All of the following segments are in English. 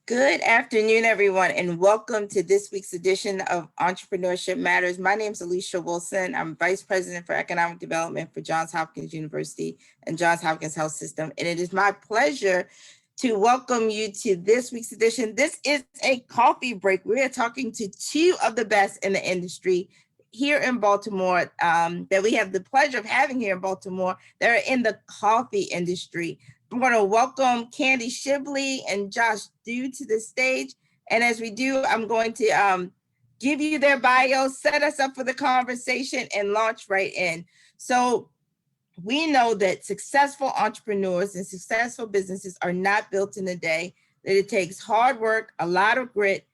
Good afternoon, everyone, and welcome to this week's edition of Entrepreneurship Matters. My name is Alicia Wilson. I'm Vice President for Economic Development for Johns Hopkins University and Johns Hopkins Health System. And it is my pleasure to welcome you to this week's edition. This is a coffee break. We are talking to two of the best in the industry here in Baltimore that we have the pleasure of having here in Baltimore that are in the coffee industry. I'm going to welcome Candy Schibli and Josh Dew to the stage. And as we do, I'm going to give you their bios, set us up for the conversation, and launch right in. So we know that successful entrepreneurs and successful businesses are not built in a day, that it takes hard work, a lot of grit,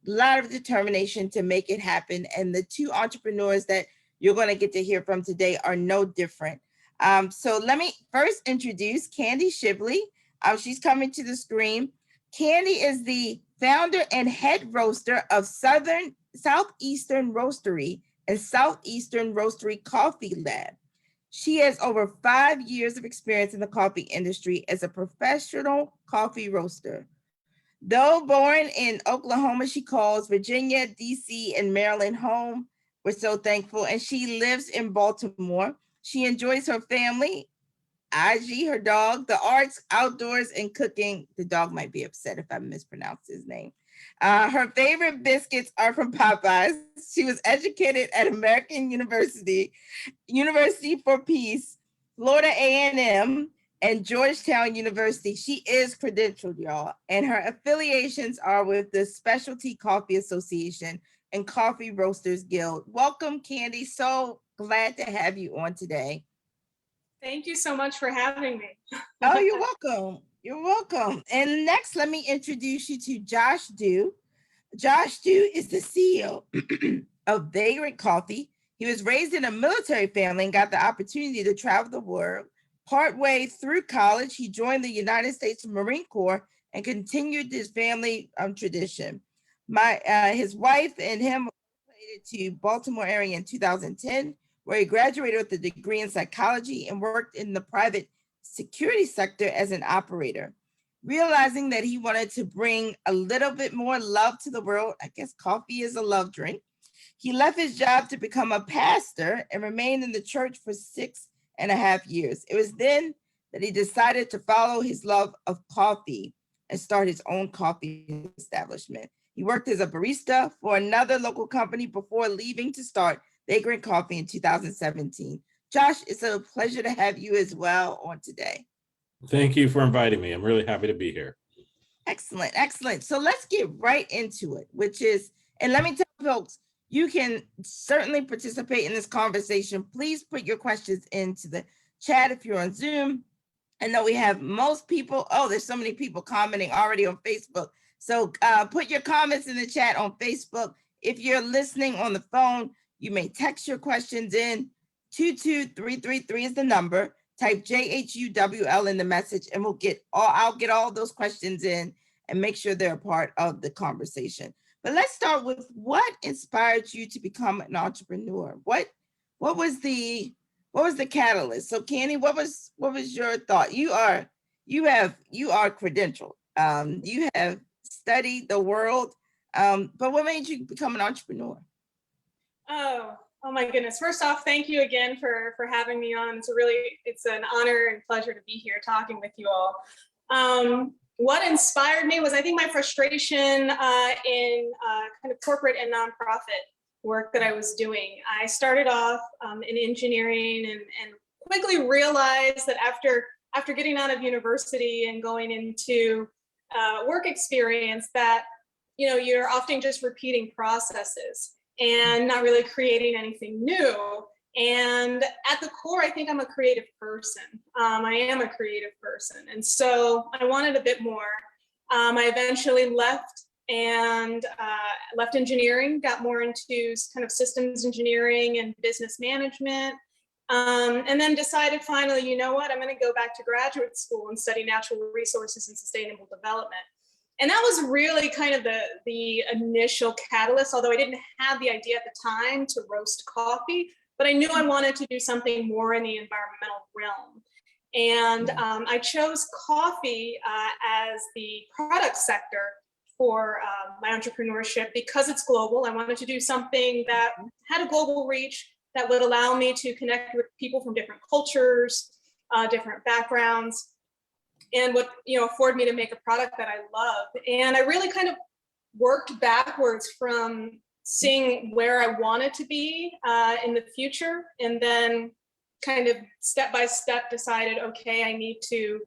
a lot of determination to make it happen. And the two entrepreneurs that you're going to get to hear from today are no different. So let me first introduce Candy Schibli. She's coming to the screen. Candy is the founder and head roaster of Southeastern Roastery and Southeastern Roastery Coffee Lab. She has over 5 years of experience in the coffee industry as a professional coffee roaster. Though born in Oklahoma, she calls Virginia, DC, and Maryland home. We're so thankful. And she lives in Baltimore. She enjoys her family, IG, her dog, the arts, outdoors, and cooking. The dog might be upset if I mispronounce his name. Her favorite biscuits are from Popeyes. She was educated at American University for Peace, Florida A&M, and Georgetown University. She is credentialed, y'all, and her affiliations are with the Specialty Coffee Association and Coffee Roasters Guild. Welcome, Candy. So glad to have you on today. Thank you so much for having me. Oh, you're welcome. You're welcome. And next, let me introduce you to Josh Dew. Josh Dew is the CEO of Vagrant Coffee. He was raised in a military family and got the opportunity to travel the world. Partway through college, he joined the United States Marine Corps and continued his family tradition. His wife and him relocated to Baltimore area in 2010, where he graduated with a degree in psychology and worked in the private security sector as an operator. Realizing that he wanted to bring a little bit more love to the world, I guess coffee is a love drink, he left his job to become a pastor and remained in the church for 6.5 years. It was then that he decided to follow his love of coffee and start his own coffee establishment. He worked as a barista for another local company before leaving to start Vagrant Coffee in 2017. Josh, it's a pleasure to have you as well on today. Thank you for inviting me. I'm really happy to be here. Excellent, excellent. So let's get right into it, which is, and let me tell folks, you can certainly participate in this conversation. Please put your questions into the chat if you're on Zoom. I know we have most people, there's so many people commenting already on Facebook. So put your comments in the chat on Facebook. If you're listening on the phone, you may text your questions in. 22333 is the number. Type JHUWL in the message and I'll get all those questions in and make sure they're a part of the conversation. But let's start with what inspired you to become an entrepreneur? What was the catalyst? So Candy, what was your thought? You are credentialed. You have studied the world, but what made you become an entrepreneur? Oh my goodness. First off, thank you again for having me on. It's an honor and pleasure to be here talking with you all. What inspired me was, I think, my frustration in kind of corporate and nonprofit work that I was doing. I started off in engineering and quickly realized that after getting out of university and going into work experience that, you're often just repeating processes and not really creating anything new. And at the core, I think I'm a creative person. I am a creative person. And so I wanted a bit more. I eventually left engineering, got more into kind of systems engineering and business management. And then decided finally, you know what, I'm going to go back to graduate school and study natural resources and sustainable development. And that was really kind of the initial catalyst, although I didn't have the idea at the time to roast coffee, but I knew I wanted to do something more in the environmental realm. And I chose coffee as the product sector for my entrepreneurship because it's global. I wanted to do something that had a global reach that would allow me to connect with people from different cultures, different backgrounds, and would afford me to make a product that I love. And I really kind of worked backwards from seeing where I wanted to be in the future, and then kind of step by step decided, okay, I need to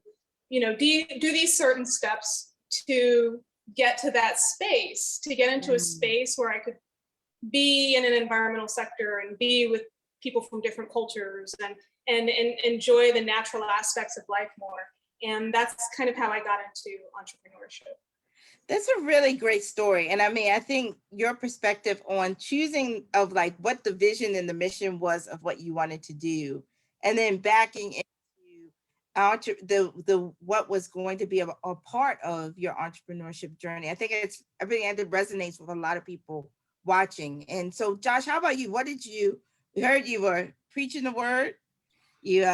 do these certain steps to get to that space, to get into a space where I could be in an environmental sector and be with people from different cultures and enjoy the natural aspects of life more. And that's kind of how I got into entrepreneurship. That's a really great story. And I mean, I think your perspective on choosing of like what the vision and the mission was of what you wanted to do, and then backing into the what was going to be a part of your entrepreneurship journey. I think that resonates with a lot of people watching. And so, Josh, how about you? We heard you were preaching the word. You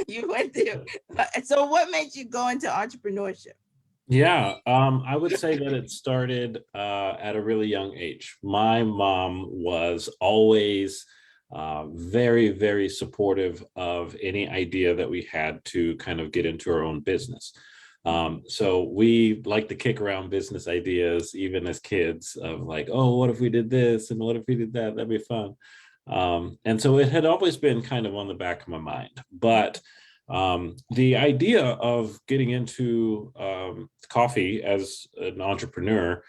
you went through. So what made you go into entrepreneurship? Yeah, I would say that it started at a really young age. My mom was always very, very supportive of any idea that we had to kind of get into our own business. So we like to kick around business ideas, even as kids, of like, oh, what if we did this? And what if we did that? That'd be fun. And so it had always been kind of on the back of my mind. But the idea of getting into coffee as an entrepreneur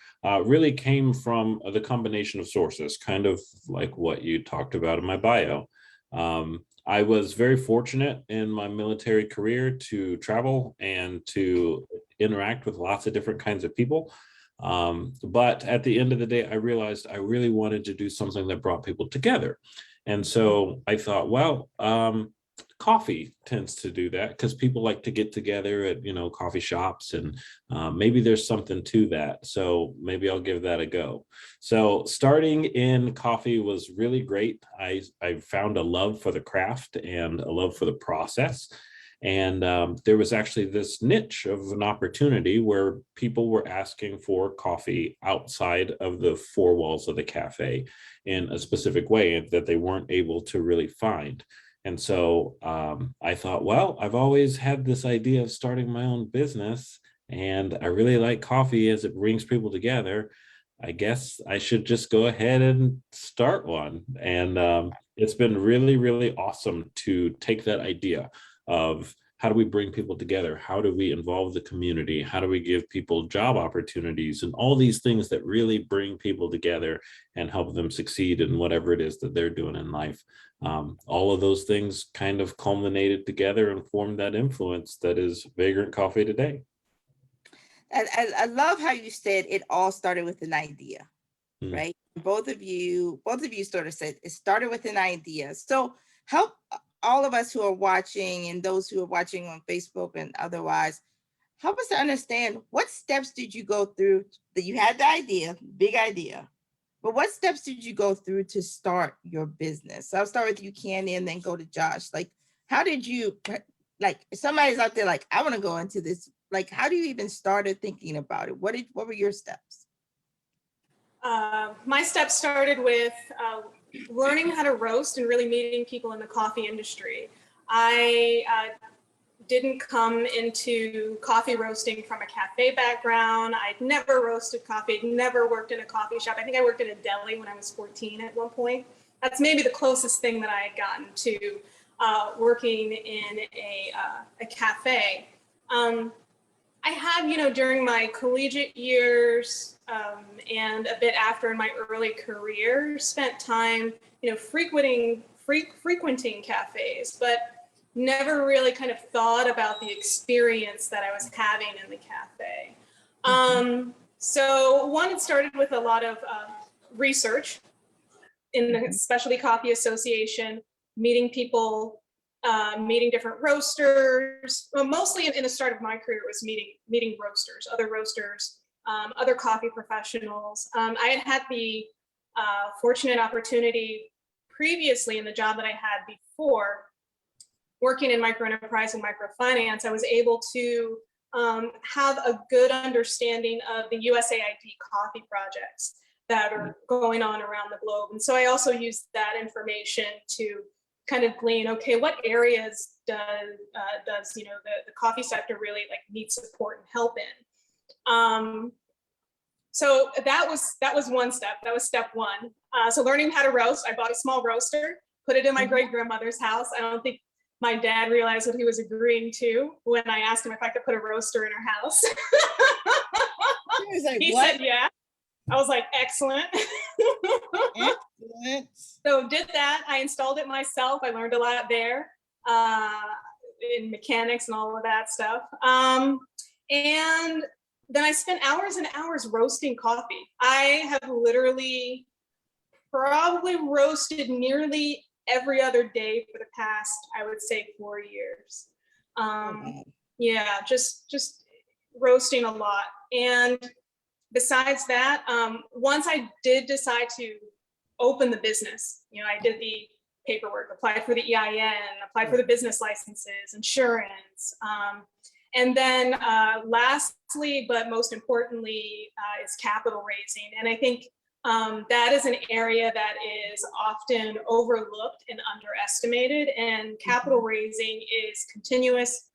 really came from the combination of sources, kind of like what you talked about in my bio. I was very fortunate in my military career to travel and to interact with lots of different kinds of people. But at the end of the day, I realized I really wanted to do something that brought people together. And so I thought, well, coffee tends to do that because people like to get together at, coffee shops, and maybe there's something to that. So maybe I'll give that a go. So starting in coffee was really great. I found a love for the craft and a love for the process. And there was actually this niche of an opportunity where people were asking for coffee outside of the four walls of the cafe in a specific way that they weren't able to really find. And so I thought, well, I've always had this idea of starting my own business, and I really like coffee as it brings people together. I guess I should just go ahead and start one. And it's been really, really awesome to take that idea of how do we bring people together? How do we involve the community? How do we give people job opportunities and all these things that really bring people together and help them succeed in whatever it is that they're doing in life? All of those things kind of culminated together and formed that influence that is Vagrant Coffee today. I love how you said it all started with an idea, right? Both of you sort of said it started with an idea. So help all of us who are watching and those who are watching on Facebook and otherwise, help us to understand what steps did you go through that you had the idea, big idea, but what steps did you go through to start your business? So I'll start with you, Candy, and then go to Josh. Like, how did you, like, if somebody's out there like, I want to go into this, like, how do you even started thinking about it? What were your steps? My steps started with learning how to roast and really meeting people in the coffee industry. I didn't come into coffee roasting from a cafe background. I'd never roasted coffee, I'd never worked in a coffee shop. I think I worked in a deli when I was 14 at one point. That's maybe the closest thing that I had gotten to working in a cafe. I had, during my collegiate years and a bit after in my early career, spent time, frequenting cafes, but never really kind of thought about the experience that I was having in the cafe. So one, it started with a lot of research in the Specialty Coffee Association, meeting people, meeting different roasters. Well, mostly in the start of my career, it was meeting roasters, other coffee professionals. I had the fortunate opportunity previously in the job that I had before, working in microenterprise and microfinance. I was able to have a good understanding of the USAID coffee projects that are going on around the globe. And so I also use that information to kind of glean, okay, what areas does you know, the coffee sector really like need support and help in? So that was one step. That was step one. So learning how to roast, I bought a small roaster, put it in my great grandmother's house. I don't think my dad realized what he was agreeing to when I asked him if I could put a roaster in our house. He was like, He what? said, yeah. I was like, excellent. Excellent. So did that. I installed it myself. I learned a lot there in mechanics and all of that stuff. And then I spent hours and hours roasting coffee. I have literally probably roasted nearly every other day for the past, I would say, 4 years. Yeah, just roasting a lot. And besides that, once I did decide to open the business, you know, I did the paperwork, applied for the EIN, applied for the business licenses, insurance. And then lastly, but most importantly, is capital raising. And I think that is an area that is often overlooked and underestimated. And capital raising is continuous,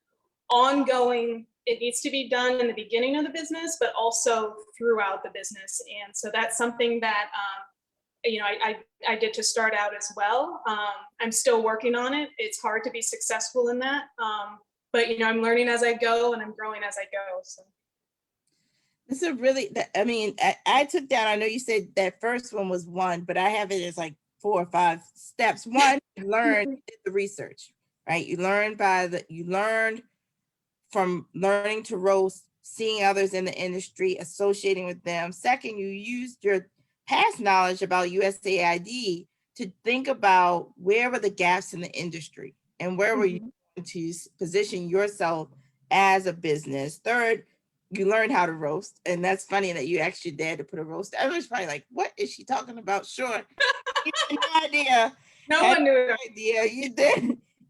ongoing. It needs to be done in the beginning of the business, but also throughout the business. And so that's something that, you know, I did to start out as well. I'm still working on it. It's hard to be successful in that. But, you know, I'm learning as I go and I'm growing as I go. So. This is really, I mean, I took down, I know you said that first one was one, but I have it as like 4 or 5 steps. One, you learn the research, right? You learned from learning to roast, seeing others in the industry, associating with them. Second, you used your past knowledge about USAID to think about where were the gaps in the industry and where were you going to position yourself as a business. Third, you learned how to roast. And that's funny that you asked your dad to put a roast. Everyone's probably like, what is she talking about? Sure. You had no idea. No one knew. No idea.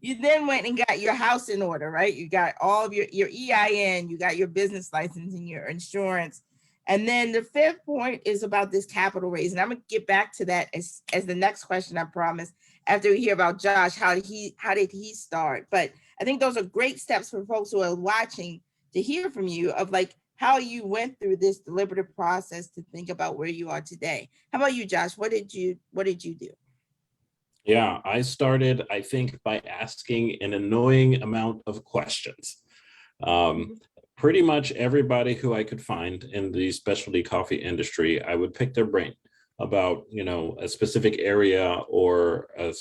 You then went and got your house in order, right? You got all of your EIN, you got your business license and your insurance. And then the 5th point is about this capital raise. And I'm gonna get back to that as the next question, I promise, after we hear about Josh, how did he start? But I think those are great steps for folks who are watching to hear from you of like how you went through this deliberative process to think about where you are today. How about you, Josh? What did you do? Yeah, I started, I think, by asking an annoying amount of questions. Pretty much everybody who I could find in the specialty coffee industry, I would pick their brain about, you know, a specific area or a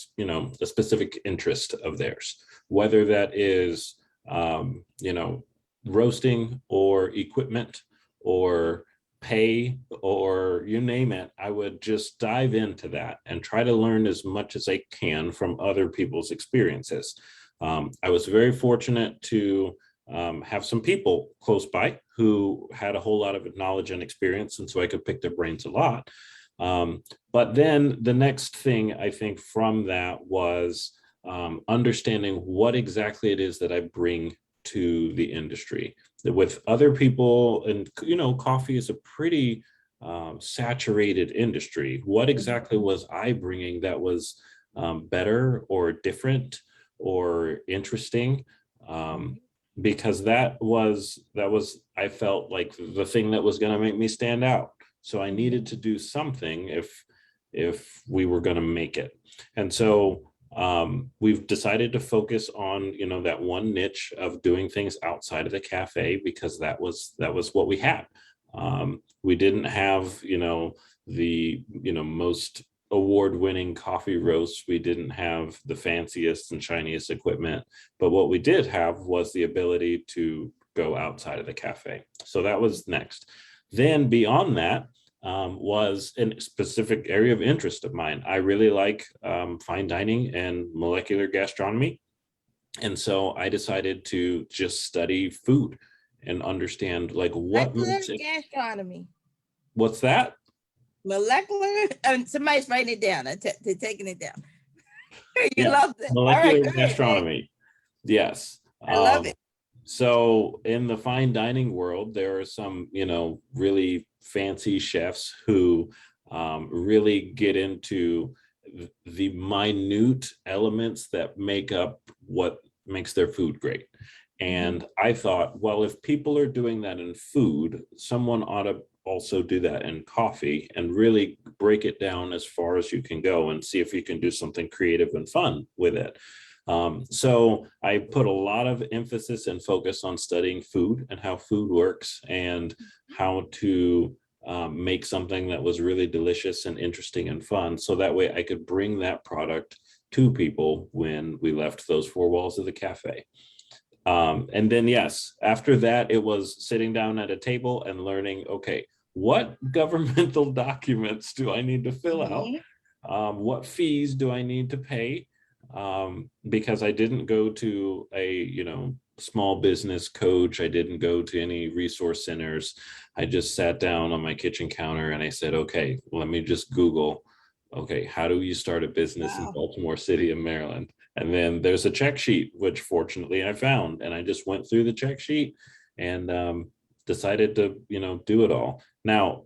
specific interest of theirs, whether that is, you know, roasting or equipment or pay or you name it. I would just dive into that and try to learn as much as I can from other people's experiences. I was very fortunate to have some people close by who had a whole lot of knowledge and experience, and so I could pick their brains a lot. But then the next thing I think from that was understanding what exactly it is that I bring to the industry with other people. And, you know, coffee is a pretty saturated industry. What exactly was I bringing that was better or different or interesting? Because that was, I felt like the thing that was going to make me stand out. So I needed to do something if we were going to make it. And so we've decided to focus on, you know, that one niche of doing things outside of the cafe, because that was what we had. We didn't have, you know, the, you know, most award-winning coffee roasts. We didn't have the fanciest and shiniest equipment, but what we did have was the ability to go outside of the cafe. So that was next. Then beyond that, was a specific area of interest of mine. I really like fine dining and molecular gastronomy. And so I decided to just study food and understand like what makes it. Gastronomy. What's that? Molecular, somebody's writing it down. They're taking it down. You Yes, love that. molecular All right, gastronomy. Yes. I love it. So in the fine dining world, there are some, really fancy chefs who really get into the minute elements that make up what makes their food great. And I thought, well, if people are doing that in food, someone ought to also do that in coffee and really break it down as far as you can go and see if you can do something creative and fun with it. So I put a lot of emphasis and focus on studying food and how food works and how to make something that was really delicious and interesting and fun. So that way I could bring that product to people when we left those four walls of the cafe. And then, yes, after that, it was sitting down at a table and learning, okay, what governmental documents do I need to fill out? What fees do I need to pay? Because I didn't go to a, small business coach. I didn't go to any resource centers. I just sat down on my kitchen counter and I said, okay, let me just Google, okay, how do you start a business in Baltimore City in Maryland? And then there's a check sheet, which fortunately I found, and I just went through the check sheet and decided to, do it all. Now,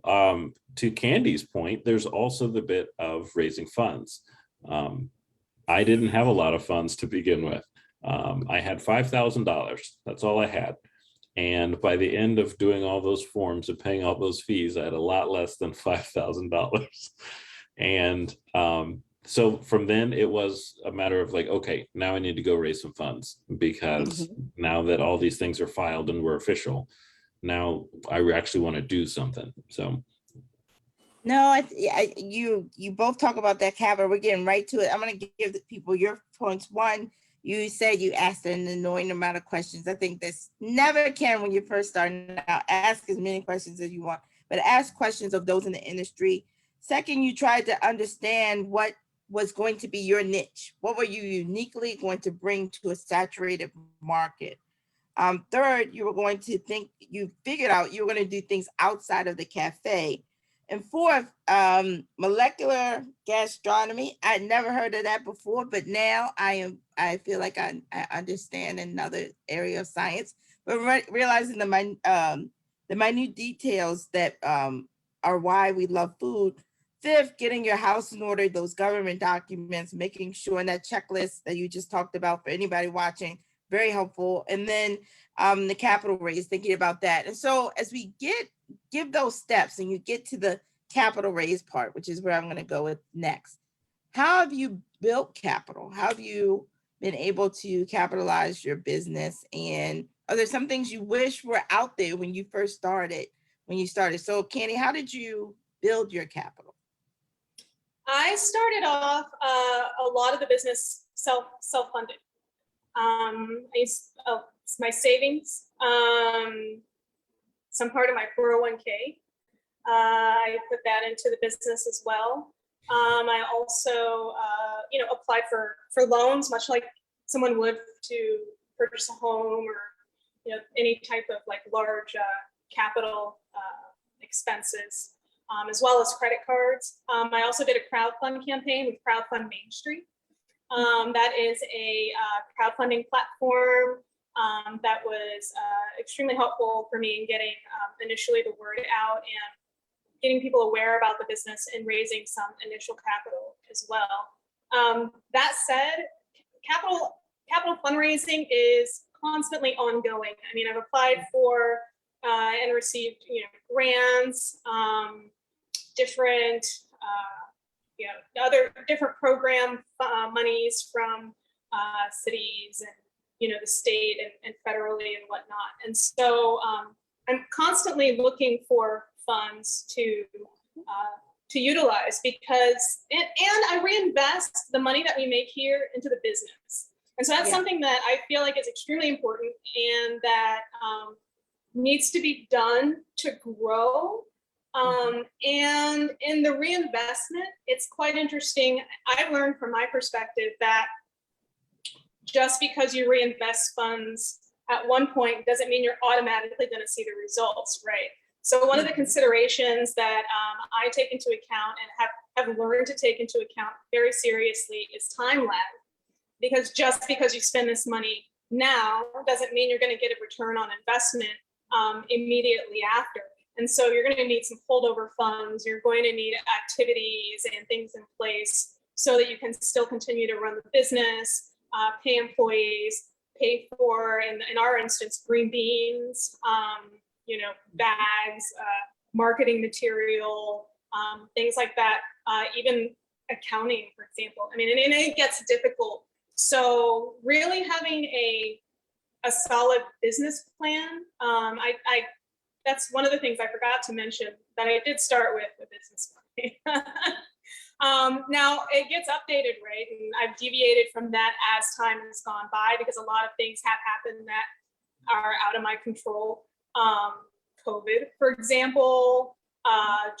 to Candy's point, there's also the bit of raising funds. I didn't have a lot of funds to begin with. I had $5,000. That's all I had. And by the end of doing all those forms and paying all those fees, I had a lot less than $5,000. And so from then it was a matter of like, okay, now I need to go raise some funds because now that all these things are filed and we're official, now I actually want to do something. So. No, you both talk about that capital. We're getting right to it. I'm going to give the people your points. One, you said you asked an annoying amount of questions. I think that's never can when you're first starting out. Ask as many questions as you want, but ask questions of those in the industry. Second, you tried to understand what was going to be your niche. What were you uniquely going to bring to a saturated market? Third, you were going to think, you figured out you were going to do things outside of the cafe. And fourth, molecular gastronomy. I'd never heard of that before, but now I feel like I understand another area of science, but realizing the minute details that are why we love food. Fifth, getting your house in order, those government documents, making sure, and that checklist that you just talked about for anybody watching, very helpful. And then the capital raise, thinking about that. And so as we give those steps and you get to the capital raise part, which is where I'm going to go with next. How have you built capital? How have you been able to capitalize your business? And are there some things you wish were out there when you first started, So Candy, how did you build your capital? I started off a lot of the business self-funded. It's my savings, some part of my 401k. I put that into the business as well. I also, applied for loans, much like someone would to purchase a home or, any type of like large capital expenses, as well as credit cards. I also did a crowdfund campaign with Crowdfund Main Street. That is a crowdfunding platform that was extremely helpful for me in getting initially the word out and getting people aware about the business and raising some initial capital as well. That said, capital fundraising is constantly ongoing. I mean, I've applied for and received grants, different other different program monies from cities and the state and federally and whatnot. And so I'm constantly looking for funds to utilize because and I reinvest the money that we make here into the business. And so that's something that I feel like is extremely important and that needs to be done to grow. And in the reinvestment, it's quite interesting. I learned from my perspective that just because you reinvest funds at one point doesn't mean you're automatically going to see the results, right? So one of the considerations that I take into account and have learned to take into account very seriously is time lag. Because just because you spend this money now doesn't mean you're going to get a return on investment immediately after. And so you're going to need some holdover funds. You're going to need activities and things in place so that you can still continue to run the business, pay employees, pay for, in our instance, green beans, bags, marketing material, things like that, even accounting, for example. I mean, and it gets difficult. So really having a solid business plan, that's one of the things I forgot to mention, that I did start with a business plan. Now it gets updated, right? And I've deviated from that as time has gone by, because a lot of things have happened that are out of my control. COVID, for example,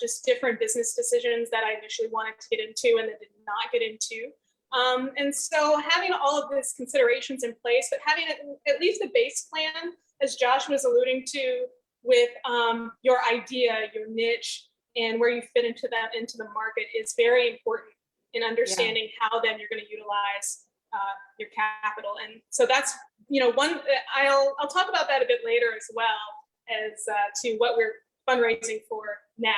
just different business decisions that I initially wanted to get into and then did not get into. And so having all of these considerations in place, but having at least a base plan, as Josh was alluding to, with your idea, your niche, and where you fit into the market is very important in understanding how then you're going to utilize your capital. And so that's, one, I'll talk about that a bit later as well as to what we're fundraising for now.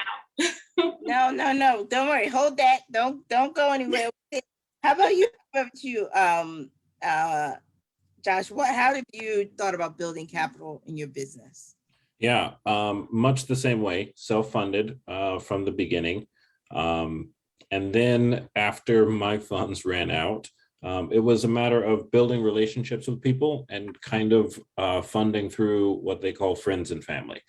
No, don't worry, hold that, don't go anywhere. How about you, Josh? How have you thought about building capital in your business? Yeah, much the same way, self-funded from the beginning. And then after my funds ran out, it was a matter of building relationships with people and kind of funding through what they call friends and family.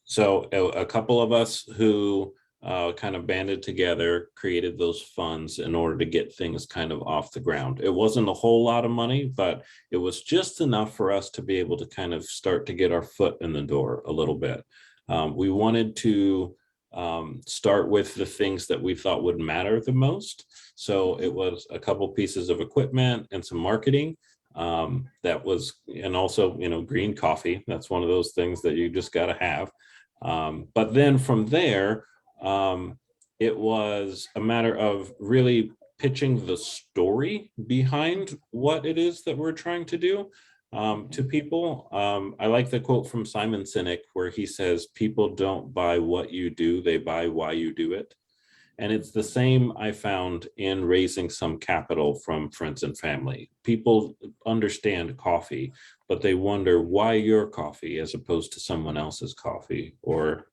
So a couple of us who kind of banded together, created those funds in order to get things kind of off the ground. It wasn't a whole lot of money, but it was just enough for us to be able to kind of start to get our foot in the door a little bit. We wanted to start with the things that we thought would matter the most. So it was a couple pieces of equipment and some marketing. That was, and also, green coffee. That's one of those things that you just got to have. But then from there, it was a matter of really pitching the story behind what it is that we're trying to do to people. I like the quote from Simon Sinek where he says, people don't buy what you do, they buy why you do it. And it's the same I found in raising some capital from friends and family. People understand coffee, but they wonder why your coffee as opposed to someone else's coffee, or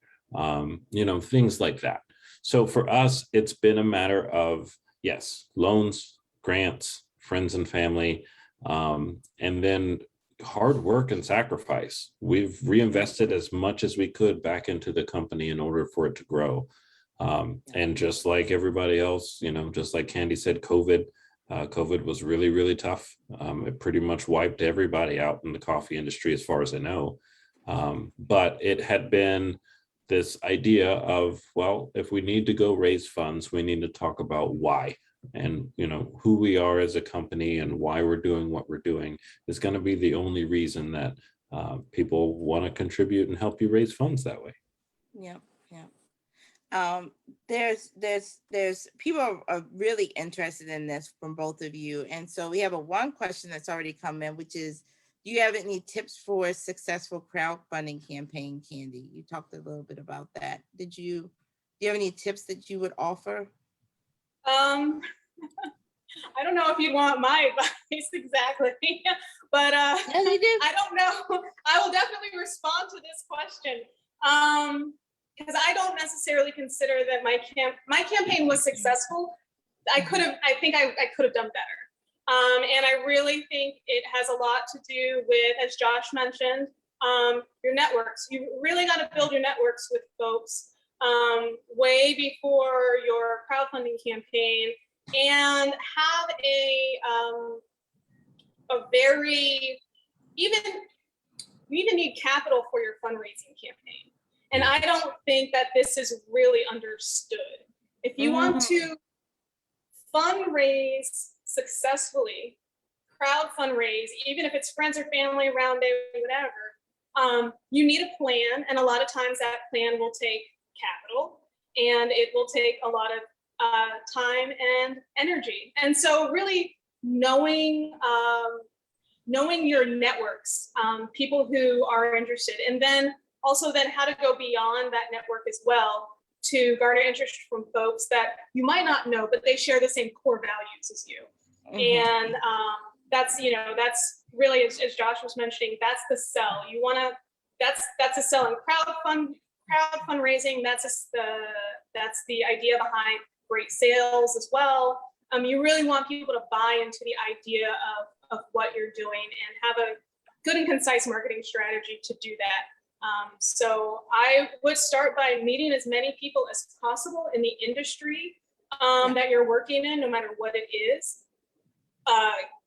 things like that. So for us, it's been a matter of, yes, loans, grants, friends and family, and then hard work and sacrifice. We've reinvested as much as we could back into the company in order for it to grow. And just like everybody else, just like Candy said, COVID was really, really tough. It pretty much wiped everybody out in the coffee industry, as far as I know. But it had been this idea of, well, if we need to go raise funds, we need to talk about why, and who we are as a company and why we're doing what we're doing is going to be the only reason that people want to contribute and help you raise funds that way. Yeah. There's people are really interested in this from both of you, and so we have one question that's already come in, which is, do you have any tips for a successful crowdfunding campaign, Candy? You talked a little bit about that. Do you have any tips that you would offer? I don't know if you want my advice exactly, but Yes, you do. I don't know. I will definitely respond to this question. Because I don't necessarily consider that my campaign was successful. I think I could have done better. And I really think it has a lot to do with, as Josh mentioned, your networks. You really got to build your networks with folks way before your crowdfunding campaign, and have you even need capital for your fundraising campaign. And I don't think that this is really understood. If you want to fundraise successfully, crowd fundraise, even if it's friends or family, round day, whatever, you need a plan. And a lot of times that plan will take capital, and it will take a lot of time and energy. And so really knowing knowing your networks, people who are interested, and then also then how to go beyond that network as well to garner interest from folks that you might not know, but they share the same core values as you. And that's, you know, that's really, as Josh was mentioning, that's the sell. You want to, that's a sell in crowd fundraising. That's the idea behind great sales as well. You really want people to buy into the idea of what you're doing and have a good and concise marketing strategy to do that. So I would start by meeting as many people as possible in the industry that you're working in, no matter what it is.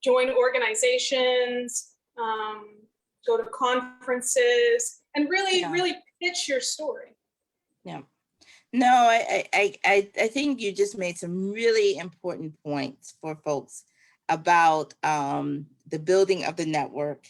Join organizations, go to conferences, and really pitch your story. Yeah. No, I think you just made some really important points for folks about the building of the network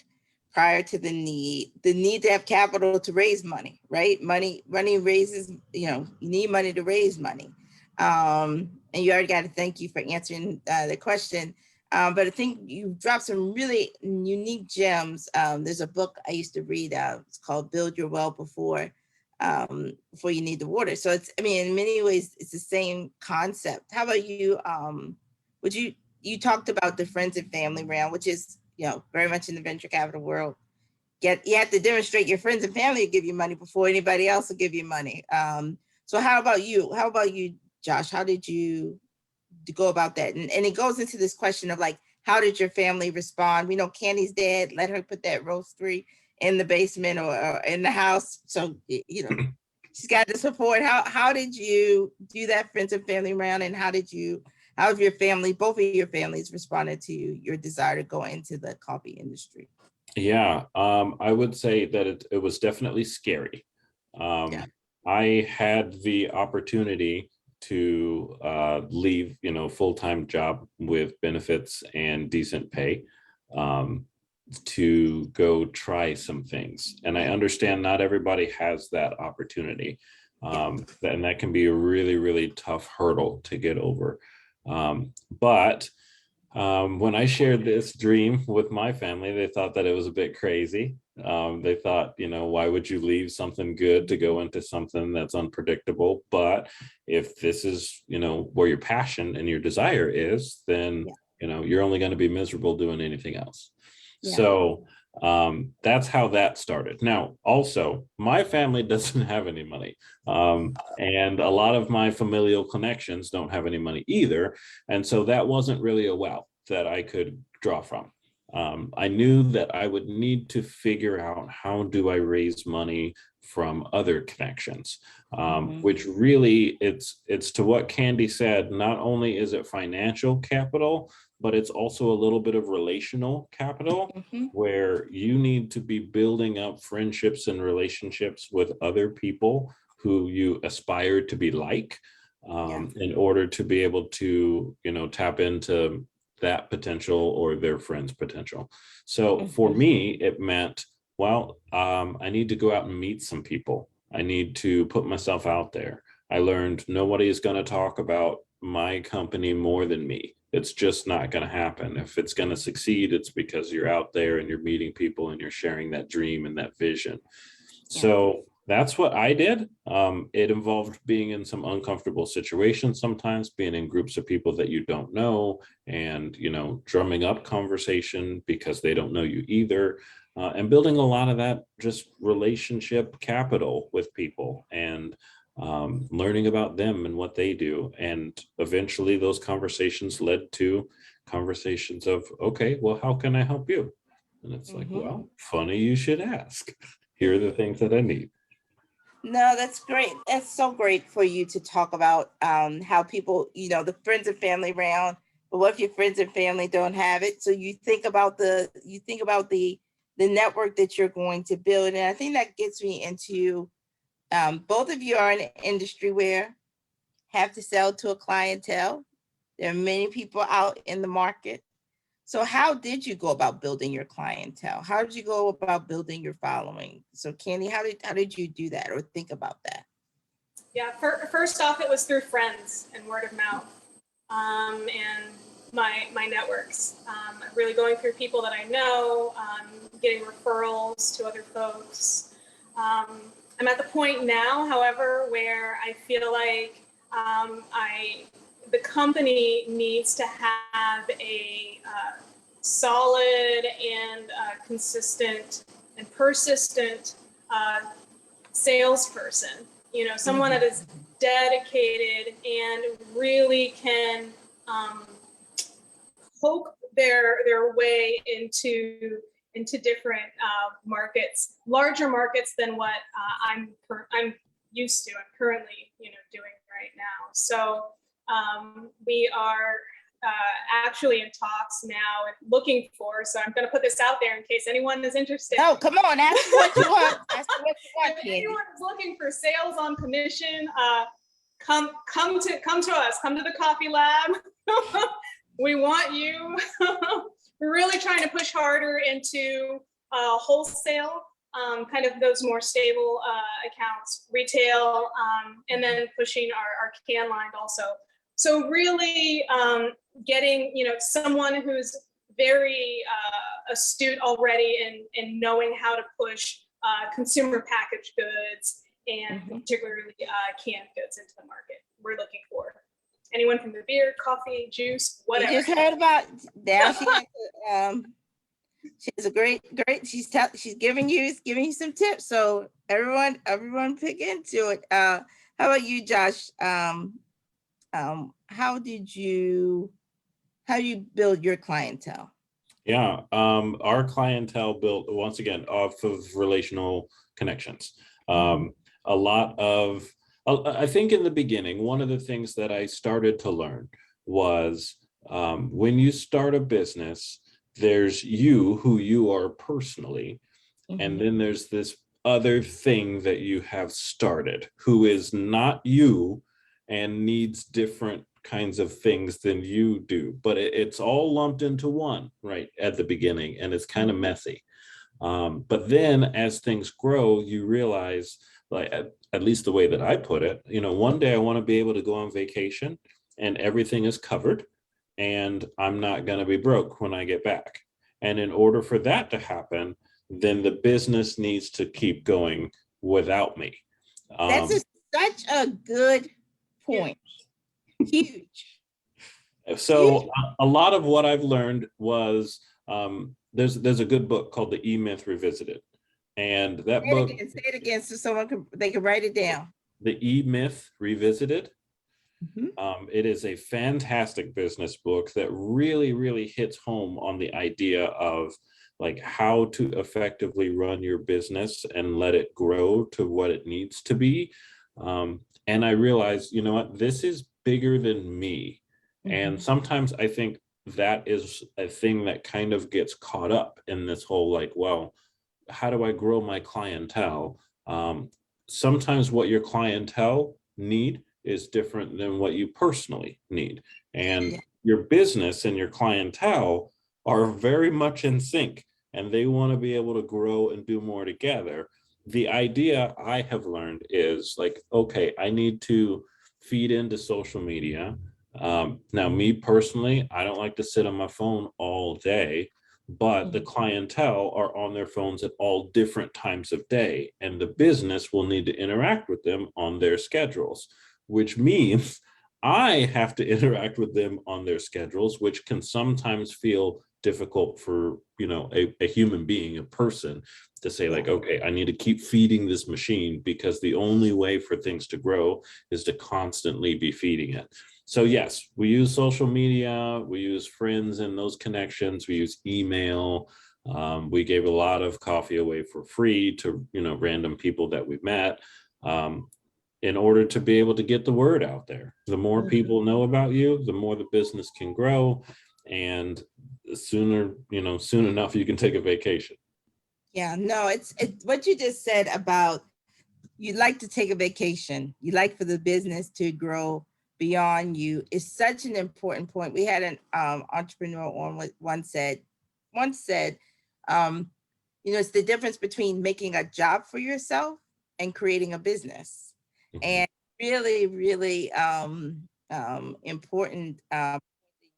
prior to the need to have capital to raise money, right? Money raises, you need money to raise money. And you already got to thank you for answering the question. But I think you dropped some really unique gems. There's a book I used to read, it's called Build Your Well Before you need the water. So it's, I mean, in many ways, it's the same concept. How about you? You talked about the friends and family round, which is, very much in the venture capital world. You have to demonstrate your friends and family will give you money before anybody else will give you money. So how about you? How about you, Josh? How did you go about that? And it goes into this question of like, how did your family respond? We know Candy's dad let her put that roastery in the basement or in the house. So, she's got the support. How did you do that friends and family round? And how have your family, both of your families responded to your desire to go into the coffee industry? Yeah, I would say that it was definitely scary. I had the opportunity to leave, full-time job with benefits and decent pay to go try some things. And I understand not everybody has that opportunity. And that can be a really, really tough hurdle to get over. But when I shared this dream with my family, they thought that it was a bit crazy. They thought, why would you leave something good to go into something that's unpredictable? But if this is, where your passion and your desire is, then, you're only going to be miserable doing anything else. Yeah. So that's how that started. Now, also, my family doesn't have any money. And a lot of my familial connections don't have any money either. And so that wasn't really a wealth that I could draw from. I knew that I would need to figure out how do I raise money from other connections, which really it's to what Candy said. Not only is it financial capital, but it's also a little bit of relational capital, where you need to be building up friendships and relationships with other people who you aspire to be like, in order to be able to, tap into that potential or their friends' potential. So for me, it meant, I need to go out and meet some people. I need to put myself out there. I learned nobody is going to talk about my company more than me. It's just not going to happen. If it's going to succeed, it's because you're out there and you're meeting people and you're sharing that dream and that vision. Yeah. So that's what I did. It involved being in some uncomfortable situations sometimes, being in groups of people that you don't know and, drumming up conversation because they don't know you either. And building a lot of that just relationship capital with people and learning about them and what they do. And eventually those conversations led to conversations of, okay, well, how can I help you? And it's like, well, funny you should ask. Here are the things that I need. No, that's great. That's so great for you to talk about how people, the friends and family round, but what if your friends and family don't have it? So you think about the network that you're going to build. And I think that gets me into both of you are in an industry where have to sell to a clientele. There are many people out in the market. So how did you go about building your clientele? How did you go about building your following? So Candy, how did you do that or think about that? Yeah, first off, it was through friends and word of mouth. And my networks. Really going through people that I know, getting referrals to other folks. I'm at the point now, however, where I feel like the company needs to have a solid and consistent and persistent salesperson. You know, someone that is dedicated and really can poke their way into different markets, larger markets than what I'm used to. I'm currently, doing right now. So we are actually in talks now and looking for. So I'm going to put this out there in case anyone is interested. No, come on, ask what you want. Ask what you want, If Candy. anyone is looking for sales on commission, come to us. Come to the Coffee Lab. We want you. We're really trying to push harder into wholesale, kind of those more stable accounts, retail, and then pushing our can line also. So really getting, someone who's very astute already in knowing how to push consumer packaged goods and particularly canned goods into the market. We're looking for anyone from the beer, coffee, juice, whatever. You just heard about now. She has a great. She's giving you some tips. So everyone pick into it. How about you, Josh? How do you build your clientele? Yeah, our clientele built once again off of relational connections. A lot of, I think in the beginning, one of the things that I started to learn was when you start a business, there's you, who you are personally, and then there's this other thing that you have started, who is not you and needs different kinds of things than you do, but it's all lumped into one right at the beginning, and it's kind of messy. But then as things grow, you realize, like at least the way that I put it, one day I want to be able to go on vacation and everything is covered and I'm not going to be broke when I get back. And in order for that to happen, then the business needs to keep going without me. That's such a good point. Huge. So a lot of what I've learned was there's a good book called The E-Myth Revisited, and that book. Say it again so they can write it down. The E-Myth Revisited. It is a fantastic business book that really hits home on the idea of like how to effectively run your business and let it grow to what it needs to be. And I realized, you know what, this is bigger than me. And sometimes I think that is a thing that kind of gets caught up in this whole like, well, how do I grow my clientele? Sometimes what your clientele need is different than what you personally need. And your business and your clientele are very much in sync, and they want to be able to grow and do more together. The idea I have learned is like, okay, I need to feed into social media. Now, me personally, I don't like to sit on my phone all day, but the clientele are on their phones at all different times of day, and the business will need to interact with them on their schedules, which means I have to interact with them on their schedules, which can sometimes feel difficult for, a human being, a person, to say like, okay, I need to keep feeding this machine because the only way for things to grow is to constantly be feeding it. So yes, we use social media, we use friends and those connections, we use email. We gave a lot of coffee away for free to, random people that we met. In order to be able to get the word out there. The more people know about you, the more the business can grow, and soon enough you can take a vacation. Yeah, no, it's what you just said about you'd like to take a vacation. You like for the business to grow beyond you is such an important point. We had an entrepreneur on once said, it's the difference between making a job for yourself and creating a business. And really important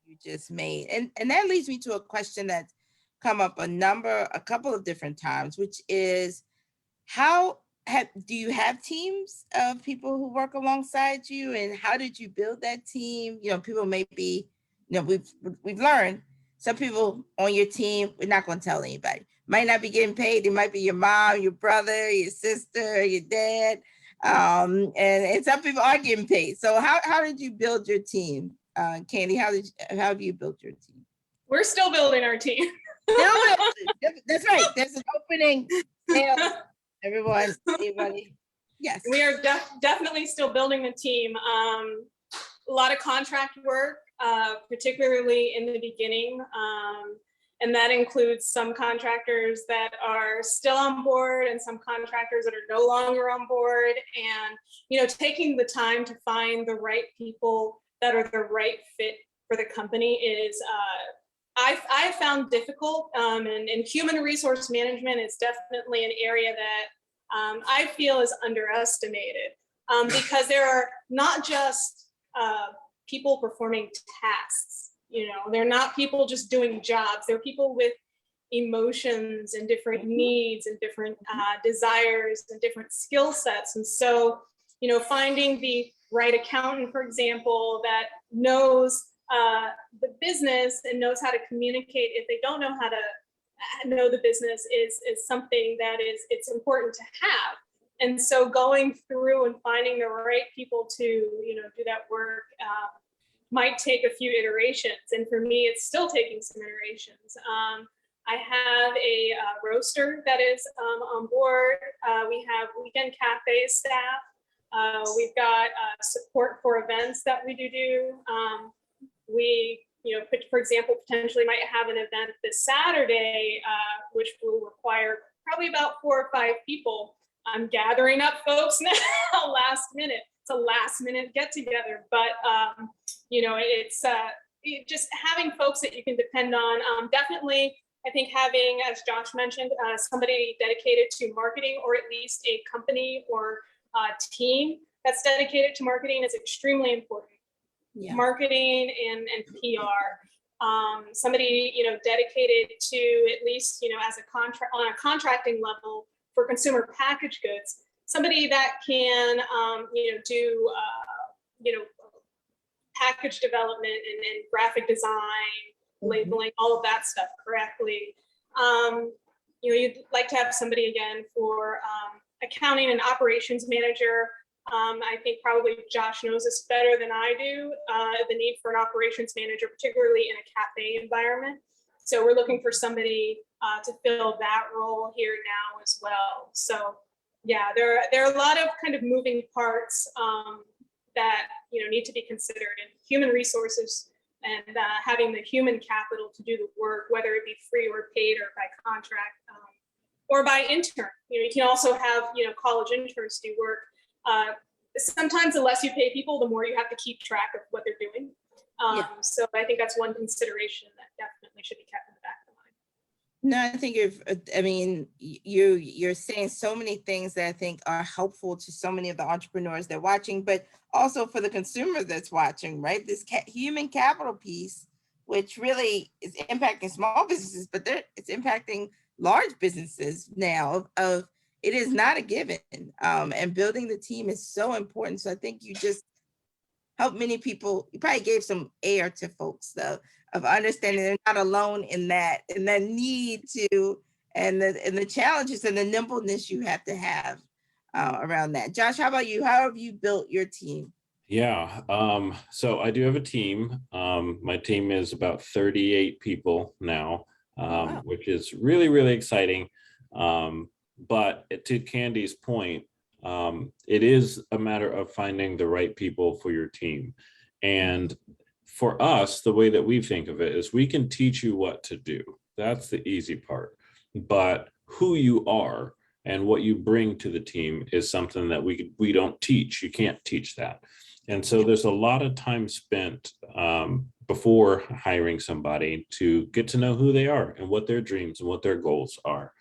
you you just made. And that leads me to a question that's come up a couple of different times, which is do you have teams of people who work alongside you, and how did you build that team? People may be, we've learned some people on your team, we're not going to tell anybody, might not be getting paid. They might be your mom, your brother, your sister, your dad. And some people are getting paid. So how did you build your team? Candy, how have you built your team? We're still building our team. That's right. There's an opening. Everyone, anybody? Yes. We are definitely still building the team. A lot of contract work, particularly in the beginning. And that includes some contractors that are still on board and some contractors that are no longer on board. And, taking the time to find the right people that are the right fit for the company is, I found difficult, and human resource management is definitely an area that I feel is underestimated, because there are not just people performing tasks. They're not people just doing jobs. They're people with emotions and different needs and different desires and different skill sets. And so, finding the right accountant, for example, that knows the business and knows how to communicate if they don't know how to know the business is something that it's important to have. And so going through and finding the right people to do that work might take a few iterations, and for me it's still taking some iterations. I have a roaster that is on board. We have weekend cafe staff. We've got support for events that we do. We, for example, potentially might have an event this Saturday, which will require probably about 4 or 5 people. I'm gathering up folks now last minute. It's a last minute get together, but it's just having folks that you can depend on. Definitely, I think having, as Josh mentioned, somebody dedicated to marketing, or at least a company or team that's dedicated to marketing, is extremely important. Yeah. Marketing and PR. Somebody dedicated to, at least as a contract on a contracting level for consumer packaged goods. Somebody that can do package development and graphic design, labeling, all of that stuff correctly. You'd like to have somebody again for accounting and operations manager. I think probably Josh knows this better than I do, the need for an operations manager, particularly in a cafe environment. So we're looking for somebody to fill that role here now as well. So yeah, there are a lot of kind of moving parts that need to be considered, and human resources and having the human capital to do the work, whether it be free or paid or by contract or by intern. You can also have college interns do work. Sometimes the less you pay people, the more you have to keep track of what they're doing. So I think that's one consideration that definitely should be kept in the back of the mind. No, I think you're saying so many things that I think are helpful to so many of the entrepreneurs that are watching, but also for the consumer that's watching, right? This human capital piece, which really is impacting small businesses, but it's impacting large businesses now. It is not a given, and building the team is so important. So I think you just helped many people. You probably gave some air to folks, though, of understanding they're not alone in that, and that need to, and the challenges and the nimbleness you have to have around that. Josh, how about you? How have you built your team? Yeah, so I do have a team. My team is about 38 people now, wow, which is really, really exciting. But to Candy's point, it is a matter of finding the right people for your team. And for us, the way that we think of it is we can teach you what to do. That's the easy part. But who you are and what you bring to the team is something that we don't teach. You can't teach that. And so there's a lot of time spent before hiring somebody to get to know who they are and what their dreams and what their goals are.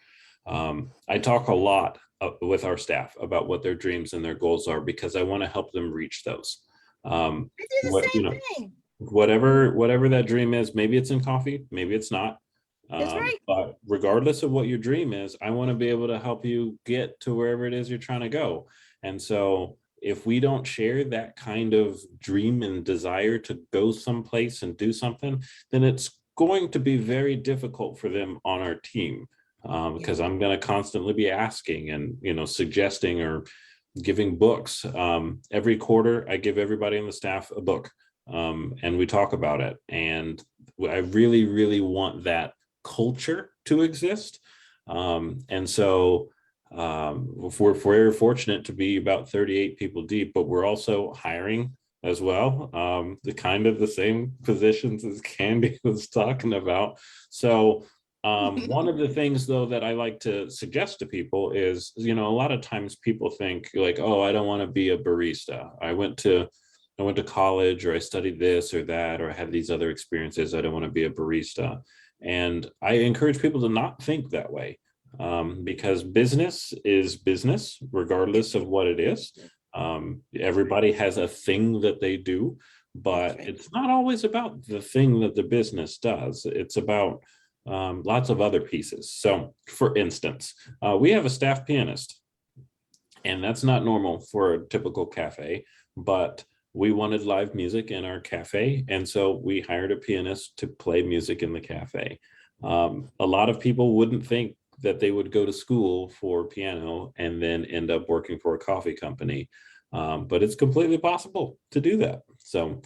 I talk a lot with our staff about what their dreams and their goals are, because I want to help them reach those. I do the same thing. whatever that dream is, maybe it's in coffee, maybe it's not. That's right. But regardless of what your dream is, I want to be able to help you get to wherever it is you're trying to go. And so if we don't share that kind of dream and desire to go someplace and do something, then it's going to be very difficult for them on our team, because I'm going to constantly be asking and, suggesting or giving books. Every quarter, I give everybody on the staff a book, and we talk about it. And I really, really want that culture to exist. And so we're very fortunate to be about 38 people deep, but we're also hiring as well, the same positions as Candy was talking about. So one of the things, though, that I like to suggest to people is, a lot of times people think like, oh, I don't want to be a barista. I went to college, or I studied this or that, or I had these other experiences. I don't want to be a barista. And I encourage people to not think that way, because business is business, regardless of what it is. Everybody has a thing that they do, but it's not always about the thing that the business does. It's about lots of other pieces. So, for instance, we have a staff pianist, and that's not normal for a typical cafe, but we wanted live music in our cafe, and so we hired a pianist to play music in the cafe. A lot of people wouldn't think that they would go to school for piano and then end up working for a coffee company, but it's completely possible to do that. So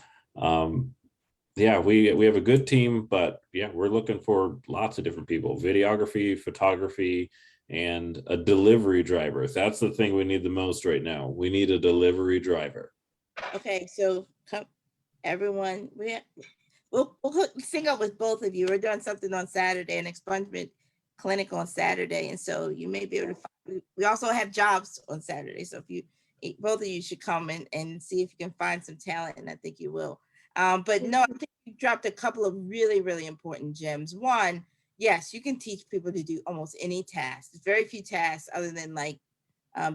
yeah, we have a good team, but yeah, we're looking for lots of different people: videography, photography, and a delivery driver. That's the thing we need the most right now. We need a delivery driver. Okay, so everyone, we'll sync up with both of you. We're doing something on Saturday, an expungement clinic on Saturday, and so you may be able to find, we also have jobs on Saturday, so if you, both of you should come and see if you can find some talent, and I think you will. But no, I think you dropped a couple of really, really important gems. One, yes, you can teach people to do almost any task. There's very few tasks other than like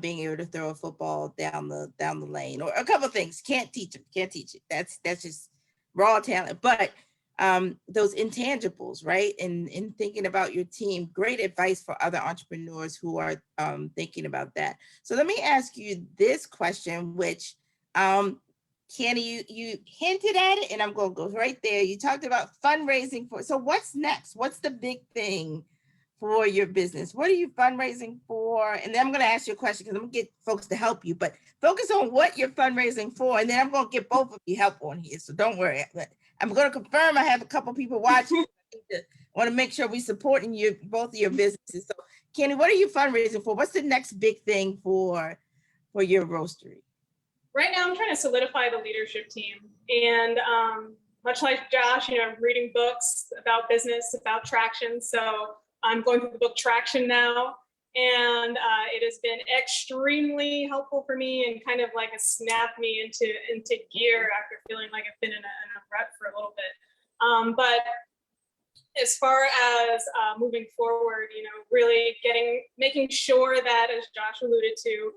being able to throw a football down the lane, or a couple of things. Can't teach it. That's just raw talent. But those intangibles, right? And in thinking about your team, great advice for other entrepreneurs who are thinking about that. So let me ask you this question, which Kenny, you hinted at it, and I'm going to go right there. You talked about fundraising for. So what's next? What's the big thing for your business? What are you fundraising for? And then I'm going to ask you a question, because I'm going to get folks to help you, but focus on what you're fundraising for. And then I'm going to get both of you help on here. So don't worry. I'm going to confirm I have a couple people watching. I want to make sure we're supporting you, both of your businesses. So Kenny, what are you fundraising for? What's the next big thing for your roastery? Right now, I'm trying to solidify the leadership team. And much like Josh, I'm reading books about business, about traction. So I'm going through the book Traction now. And it has been extremely helpful for me, and kind of like a snap me into gear after feeling like I've been in a rut for a little bit. But as far as moving forward, really making sure that, as Josh alluded to,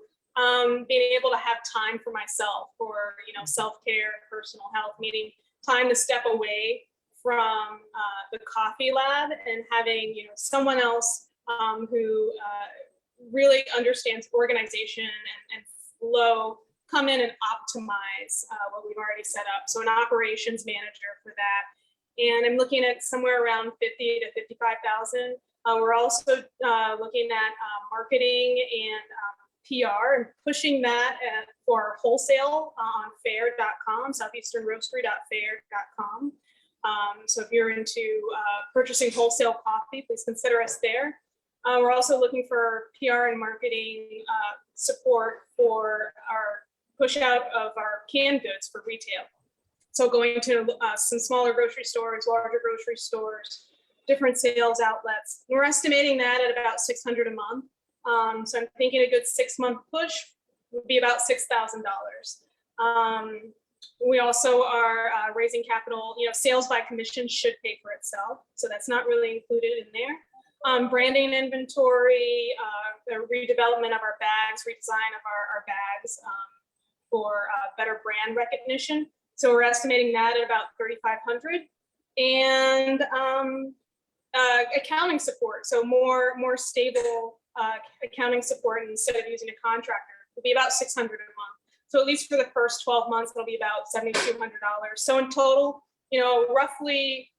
being able to have time for myself, for self-care, personal health, meaning time to step away from the coffee lab and having someone else who really understands organization and flow come in and optimize what we've already set up. So an operations manager for that. And I'm looking at somewhere around 50 to 55,000. We're also looking at marketing and PR, and pushing that for wholesale on fair.com, southeasternroastery.fair.com. So if you're into purchasing wholesale coffee, please consider us there. We're also looking for PR and marketing support for our push out of our canned goods for retail. So going to some smaller grocery stores, larger grocery stores, different sales outlets. We're estimating that at about $600 a month. So I'm thinking a good 6-month push would be about $6,000. We also are raising capital. Sales by commission should pay for itself, so that's not really included in there. Branding, inventory, the redevelopment of our bags, redesign of our bags for better brand recognition. So we're estimating that at about 3,500. And accounting support, so more stable accounting support instead of using a contractor, will be about $600 a month. So at least for the first 12 months, it'll be about $7,200. So in total, roughly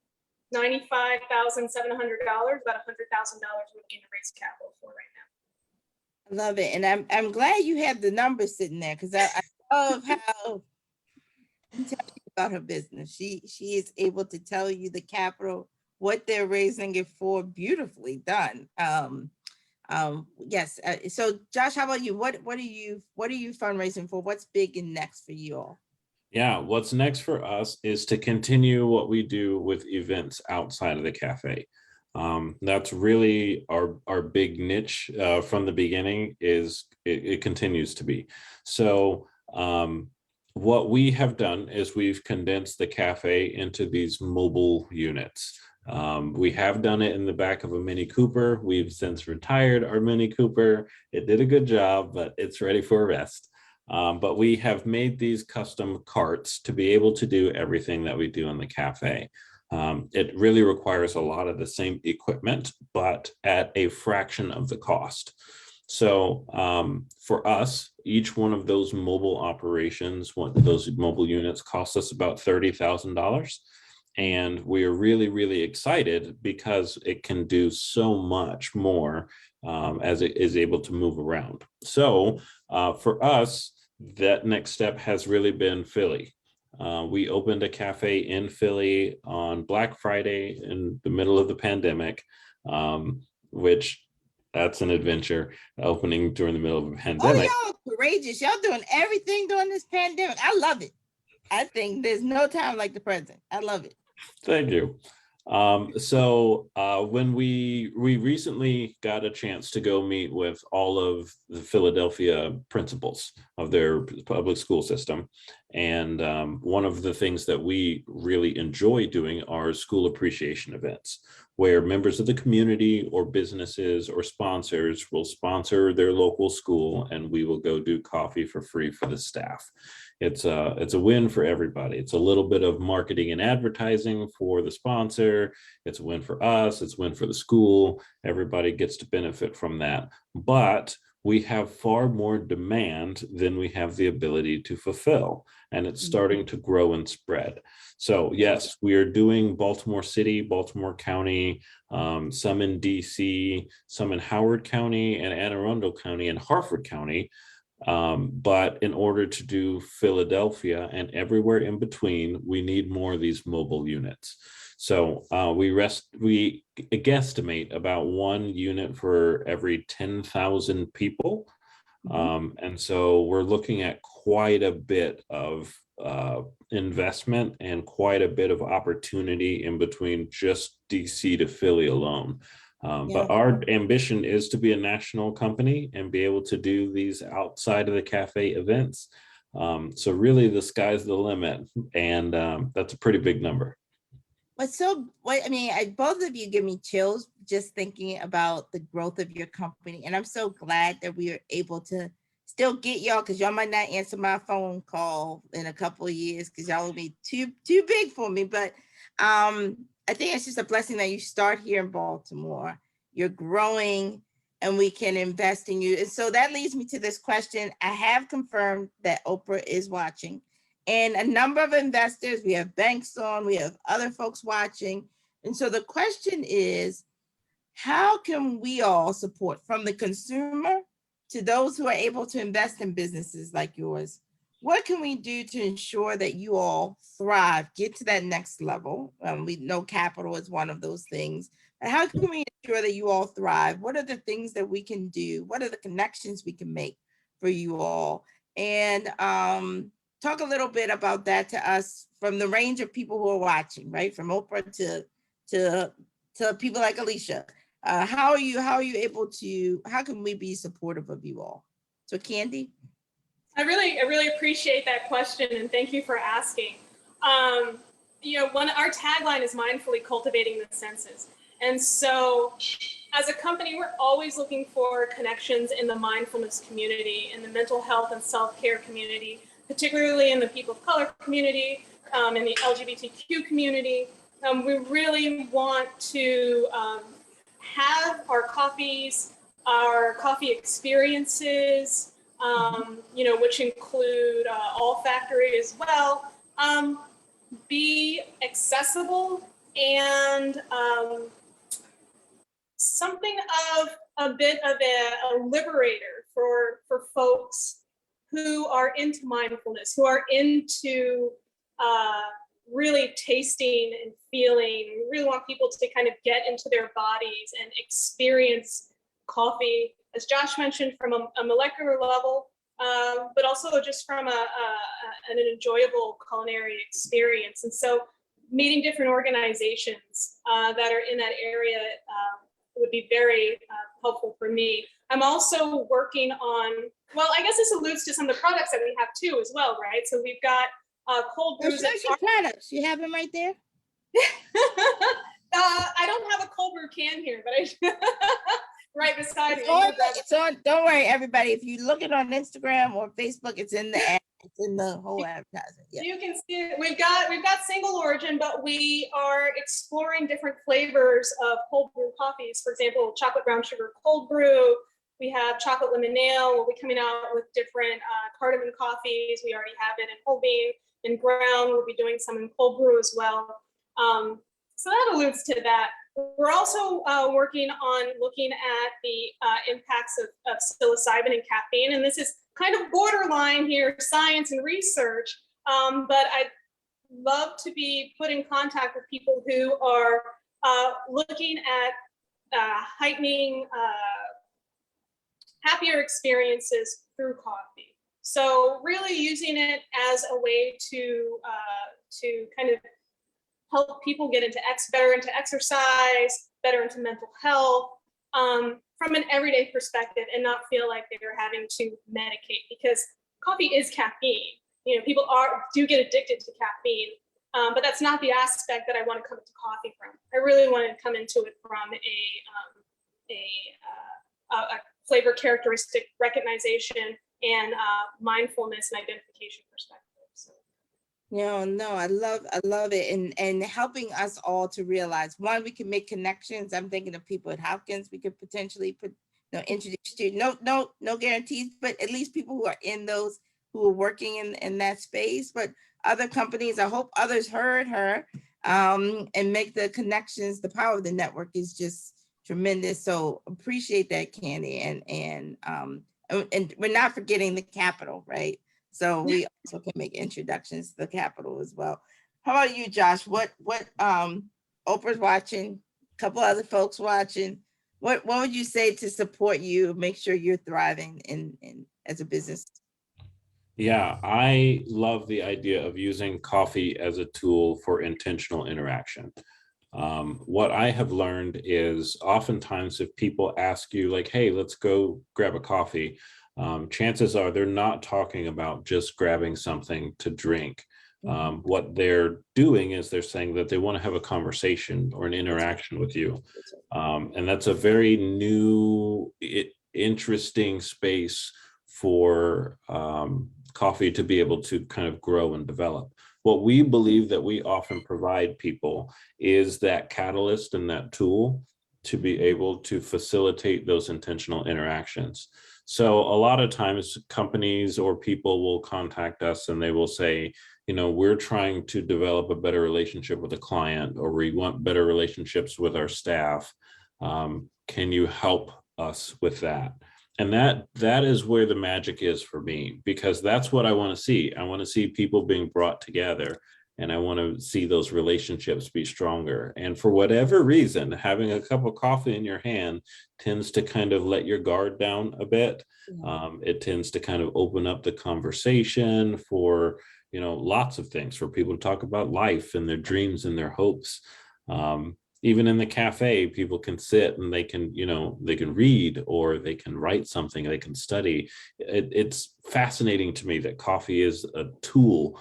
$95,700, about $100,000 we're looking to raise capital for right now. I love it. And I'm glad you have the numbers sitting there, because I love how she tells you about her business. She is able to tell you the capital, what they're raising it for. Beautifully done. Yes. So Josh, how about you? What are you fundraising for? What's big and next for you all? Yeah, what's next for us is to continue what we do with events outside of the cafe. That's really our big niche from the beginning. It continues to be. So what we have done is we've condensed the cafe into these mobile units. We have done it in the back of a Mini Cooper. We've since retired our Mini Cooper. It did a good job, but it's ready for a rest. But we have made these custom carts to be able to do everything that we do in the cafe. It really requires a lot of the same equipment, but at a fraction of the cost. So for us, each one of those mobile operations, those mobile units, cost us about $30,000. And we are really, really excited because it can do so much more as it is able to move around. So for us, that next step has really been Philly. We opened a cafe in Philly on Black Friday in the middle of the pandemic, which that's an adventure, opening during the middle of a pandemic. Oh, y'all courageous. Y'all doing everything during this pandemic. I love it. I think there's no time like the present. I love it. Thank you. So when we recently got a chance to go meet with all of the Philadelphia principals of their public school system. And one of the things that we really enjoy doing are school appreciation events, where members of the community or businesses or sponsors will sponsor their local school, and we will go do coffee for free for the staff. It's a win for everybody. It's a little bit of marketing and advertising for the sponsor. It's a win for us. It's a win for the school. Everybody gets to benefit from that. But we have far more demand than we have the ability to fulfill. And it's starting to grow and spread. So yes, we are doing Baltimore City, Baltimore County, some in DC, some in Howard County and Anne Arundel County and Harford County. But in order to do Philadelphia and everywhere in between, we need more of these mobile units. So we guesstimate about 1 unit for every 10,000 people. And so we're looking at quite a bit of investment and quite a bit of opportunity in between just DC to Philly alone. But our ambition is to be a national company and be able to do these outside of the cafe events. So really the sky's the limit, and that's a pretty big number. Both of you give me chills just thinking about the growth of your company. And I'm so glad that we are able to still get y'all, because y'all might not answer my phone call in a couple of years because y'all will be too big for me. But I think it's just a blessing that you start here in Baltimore. You're growing and we can invest in you. And so that leads me to this question. I have confirmed that Oprah is watching, and a number of investors, we have banks on, we have other folks watching. And so the question is, how can we all support, from the consumer to those who are able to invest in businesses like yours? What can we do to ensure that you all thrive, get to that next level? We know capital is one of those things. But how can we ensure that you all thrive? What are the things that we can do? What are the connections we can make for you all? And talk a little bit about that to us from the range of people who are watching, right? From Oprah to people like Alicia. How are you able to, how can we be supportive of you all? So Candy? I really appreciate that question, and thank you for asking. Our tagline is mindfully cultivating the senses. And so as a company, we're always looking for connections in the mindfulness community, in the mental health and self-care community, particularly in the people of color community, in the LGBTQ community. We really want to have our coffees, our coffee experiences, which include olfactory as well, be accessible and something of a bit of a liberator for folks who are into mindfulness, who are into really tasting and feeling. We really want people to kind of get into their bodies and experience coffee, as Josh mentioned, from a molecular level, but also just from an enjoyable culinary experience. And so meeting different organizations that are in that area would be very helpful for me. I'm also working on, well, I guess this alludes to some of the products that we have too as well, right? So we've got cold brews. Your products, you have them right there? I don't have a cold brew can here, but I right beside me. It's on, don't worry, everybody. If you look it on Instagram or Facebook, it's in the ad, it's in the whole advertisement. Yeah. You can see it. We've got single origin, but we are exploring different flavors of cold brew coffees. For example, chocolate brown sugar cold brew. We have chocolate lemon ale. We'll be coming out with different cardamom coffees. We already have it in whole bean and ground. We'll be doing some in cold brew as well. So that alludes to that. We're also working on looking at the impacts of psilocybin and caffeine. And this is kind of borderline here, science and research. But I'd love to be put in contact with people who are looking at heightening happier experiences through coffee. So really using it as a way to kind of help people get better into exercise, better into mental health, from an everyday perspective, and not feel like they're having to medicate, because coffee is caffeine. People do get addicted to caffeine, but that's not the aspect that I want to come into coffee from. I really want to come into it from a flavor characteristic recognition and mindfulness and identification perspective. So. No, I love it, and helping us all to realize, one, we can make connections. I'm thinking of people at Hopkins we could potentially introduce to. No guarantees, but at least people who are in those, who are working in that space. But other companies, I hope others heard her and make the connections. The power of the network is just tremendous. So appreciate that, Candy, and we're not forgetting the capital, right? So we also can make introductions to the capital as well. How about you, Josh? What Oprah's watching, a couple other folks watching. What would you say to support you, make sure you're thriving in as a business? Yeah, I love the idea of using coffee as a tool for intentional interaction. What I have learned is oftentimes if people ask you like, hey, let's go grab a coffee, chances are they're not talking about just grabbing something to drink. What they're doing is they're saying that they want to have a conversation or an interaction with you. And that's a very new, interesting space for coffee to be able to kind of grow and develop. What we believe that we often provide people is that catalyst and that tool to be able to facilitate those intentional interactions. So a lot of times companies or people will contact us and they will say, we're trying to develop a better relationship with a client, or we want better relationships with our staff. Can you help us with that? And that is where the magic is for me, because that's what I want to see. I want to see people being brought together, and I want to see those relationships be stronger. And for whatever reason, having a cup of coffee in your hand tends to kind of let your guard down a bit. It tends to kind of open up the conversation for, lots of things, for people to talk about life and their dreams and their hopes. Even in the cafe, people can sit and they can read, or they can write something, they can study. It's fascinating to me that coffee is a tool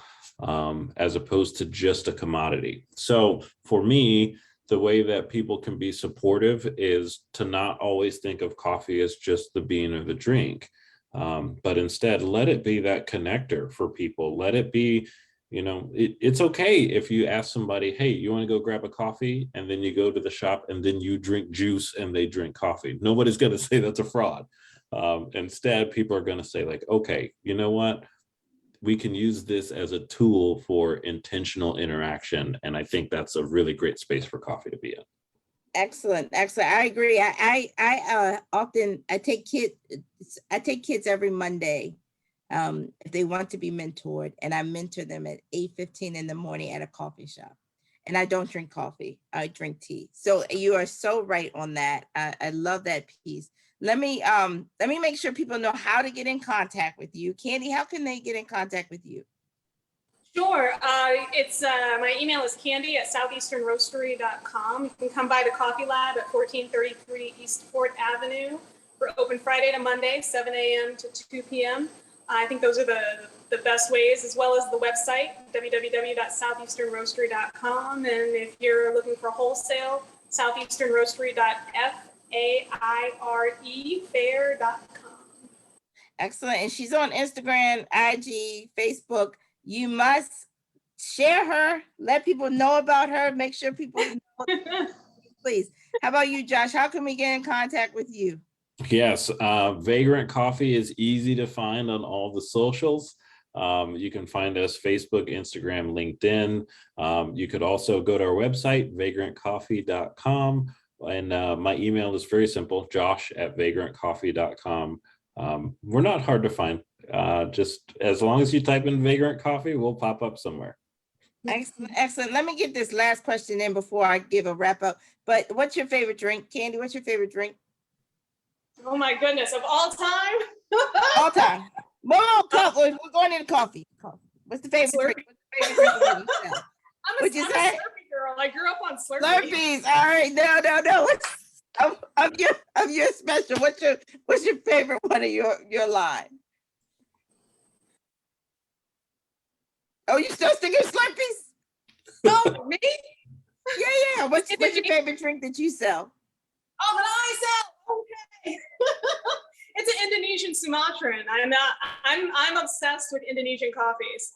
as opposed to just a commodity. So for me, the way that people can be supportive is to not always think of coffee as just the bean or the drink. But instead, let it be that connector for people. Let it be, it's okay if you ask somebody, hey, you want to go grab a coffee? And then you go to the shop and then you drink juice and they drink coffee. Nobody's going to say that's a fraud. Instead, people are going to say like, okay, you know what? We can use this as a tool for intentional interaction. And I think that's a really great space for coffee to be in. Excellent, excellent. I agree. I often take kids every Monday if they want to be mentored, and I mentor them at 8:15 in the morning at a coffee shop. And I don't drink coffee, I drink tea. So you are so right on that. I love that piece. Let me make sure people know how to get in contact with you. Candy, how can they get in contact with you? Sure. It's my email is candy@southeasternroastery.com. You can come by the Coffee Lab at 1433 East 4th Avenue. We're open Friday to Monday, 7 a.m. to 2 p.m. I think those are the best ways, as well as the website, www.southeasternroastery.com. And if you're looking for wholesale, southeasternroastery.faire.com. Excellent. And she's on Instagram, IG, Facebook. You must share her, let people know about her, make sure people know, please. How about you, Josh? How can we get in contact with you? Yes, Vagrant Coffee is easy to find on all the socials. You can find us Facebook, Instagram, LinkedIn. You could also go to our website, vagrantcoffee.com. And my email is very simple, josh@vagrantcoffee.com. We're not hard to find. Just as long as you type in Vagrant Coffee, we'll pop up somewhere. Excellent, excellent. Let me get this last question in before I give a wrap up. But what's your favorite drink? Candy, what's your favorite drink? Oh my goodness, of all time? All time. Well, we're going into coffee. What's the favorite drink? What's the favorite drink that you sell? I'm a Slurpee girl. I grew up on Slurpee. Slurpees. All right. No. Of your special. What's your favorite one of your line? Oh, you still sticking Slurpees? Oh, me? Yeah. What's your favorite drink that you sell? Oh, that I sell. Okay. It's an Indonesian Sumatran. I'm obsessed with Indonesian coffees.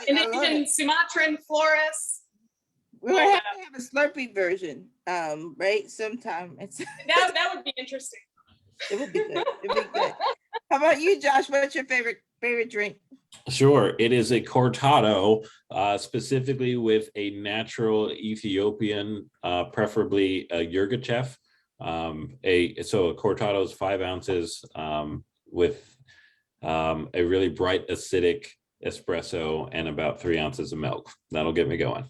Indonesian Sumatran Flores. We're gonna have to have a Slurpee version, right? Sometime. That would be interesting. It would be good. It'd be good. How about you, Josh? What's your favorite drink? Sure, it is a cortado, specifically with a natural Ethiopian, preferably a Yirgacheffe. So a cortado is 5 ounces with a really bright acidic espresso and about 3 ounces of milk. That'll get me going.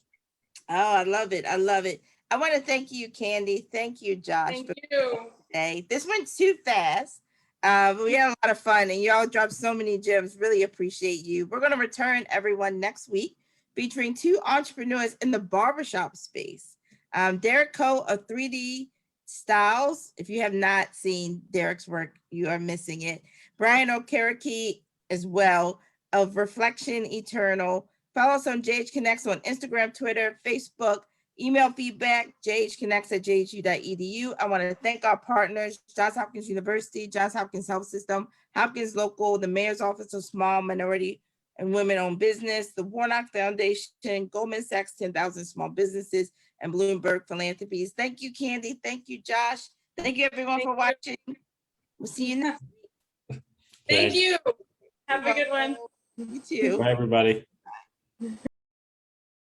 Oh, I love it. I love it. I want to thank you, Candy. Thank you, Josh. Thank you. Today. This went too fast. But we had a lot of fun and y'all dropped so many gems. Really appreciate you. We're going to return everyone next week featuring 2 entrepreneurs in the barbershop space. Derek Coe of 3D Styles. If you have not seen Derek's work, you are missing it. Brian Okereke as well of Reflection Eternal. Follow us on JH Connects on Instagram, Twitter, Facebook. Email feedback, jhconnects@jhu.edu. I want to thank our partners, Johns Hopkins University, Johns Hopkins Health System, Hopkins Local, the Mayor's Office of Small Minority and Women-Owned Business, the Warnock Foundation, Goldman Sachs 10,000 Small Businesses, and Bloomberg Philanthropies. Thank you, Candy. Thank you, Josh. Thank you, everyone, for watching. We'll see you next week. Thank you. Have a good one. You too. Bye, everybody.